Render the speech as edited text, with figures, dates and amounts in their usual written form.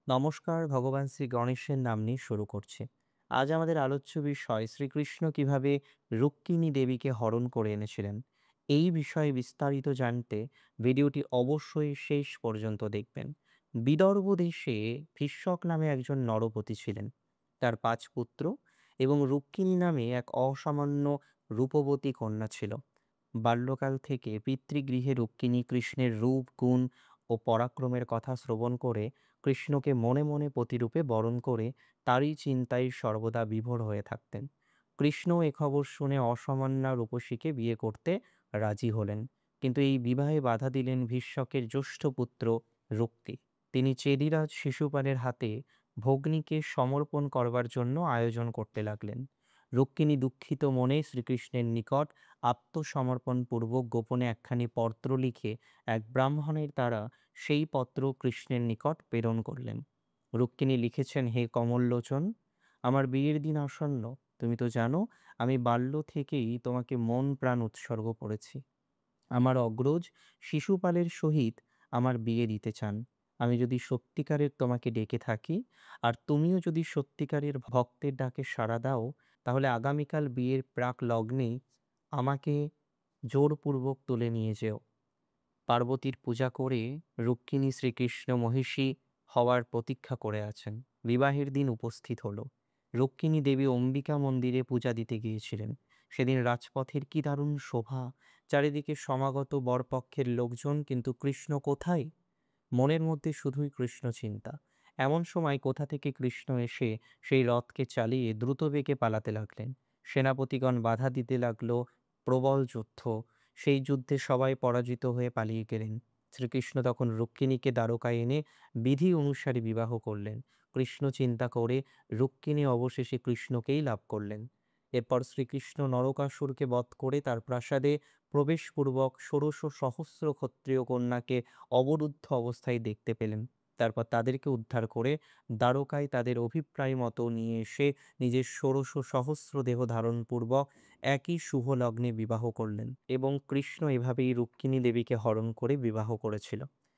নমস্কার, ভগবান শ্রী গণেশের নাম নিয়ে শুরু করছি। আজ আমাদের আলোচ্য বিষয় শ্রীকৃষ্ণ কিভাবে রুক্মিণী দেবীকে হরণ করে এনেছিলেন। এই বিষয়ে বিস্তারিত জানতে ভিডিওটি অবশ্যই শেষ পর্যন্ত দেখবেন। বিদর্ভ দেশে ভীষ্মক নামে একজন নরপতি ছিলেন। তার ৫ পুত্র এবং রুক্মিণী নামে এক অসামান্য রূপবতী কন্যা ছিল। বাল্যকাল থেকে পিতৃগৃহে রুক্মিণী কৃষ্ণের রূপ, গুণ ও পরাক্রমের কথা শ্রবণ করে কৃষ্ণকে মনে মনে প্রতিরূপে বরণ করে তারই চিন্তায় সর্বদা বিভোর হয়ে থাকতেন। কৃষ্ণ এ খবর শুনে অসামান্যা রূপসীকে বিয়ে করতে রাজি হলেন, কিন্তু এই বিবাহে বাধা দিলেন ভীষ্মকের জ্যেষ্ঠ পুত্র রুক্মী। তিনি চেদিরাজ শিশুপালের হাতে ভগ্নীকে সমর্পণ করবার জন্য আয়োজন করতে লাগলেন। রুক্মিণী দুঃখিত মনে শ্রীকৃষ্ণের নিকট আত্মসমর্পণ পূর্বক গোপনে একখানি পত্র লিখে এক ব্রাহ্মণের দ্বারা সেই পত্র কৃষ্ণের নিকট প্রেরণ করলেন। রুক্মিণী লিখেছেন, হে কমললোচন, আমার বিয়ের দিন আসন্ন। তুমি তো জানো আমি বাল্য থেকেই তোমাকে মন প্রাণ উৎসর্গ করেছি। আমার অগ্রজ শিশুপালের সহিত আমার বিয়ে দিতে চান। আমি যদি সত্যিকারের তোমাকে ডেকে থাকি আর তুমিও যদি সত্যিকারের ভক্তের ডাকে সাড়া দাও, তাহলে আগামীকাল বিয়ের প্রাক লগ্নেই আমাকে জোরপূর্বক তুলে নিয়ে যেও। পার্বতীর পূজা করে রুক্মিণী শ্রীকৃষ্ণ মহিষী হওয়ার প্রতীক্ষা করে আছেন। বিবাহের দিন উপস্থিত হলো। রুক্মিণী দেবী অম্বিকা মন্দিরে পূজা দিতে গিয়েছিলেন। সেদিন রাজপথের কি দারুণ শোভা! চারিদিকে সমাগত বরপক্ষের লোকজন, কিন্তু কৃষ্ণ কোথায়? মনের মধ্যে শুধুই কৃষ্ণ চিন্তা। এমন সময় কোথা থেকে কৃষ্ণ এসে সেই রথকে চালিয়ে দ্রুত বেগে পালাতে লাগলেন। সেনাপতিগণ বাধা দিতে লাগলো। প্রবল যুদ্ধ। সেই যুদ্ধে সবাই পরাজিত হয়ে পালিয়ে গেলেন। শ্রীকৃষ্ণ তখন রুক্মিণীকে দ্বারকায় এনে বিধি অনুসারে বিবাহ করলেন। কৃষ্ণ চিন্তা করে রুক্মিণী অবশেষে কৃষ্ণকেই লাভ করলেন। এরপর শ্রীকৃষ্ণ নরকাসুরকে বধ করে তার প্রাসাদে প্রবেশপূর্বক ১৬০০ ক্ষত্রিয় কন্যাকে অবরুদ্ধ অবস্থায় দেখতে পেলেন। তারপর তাদেরকে উদ্ধার করে দ্বারকায় তাদের অভিপ্রায় মতো নিয়ে এসে নিজের ১৬০০ দেহ ধারণপূর্বক একই শুভ লগ্নে বিবাহ করলেন এবং কৃষ্ণ এভাবেই রুক্মিণী দেবীকে হরণ করে বিবাহ করেছিল।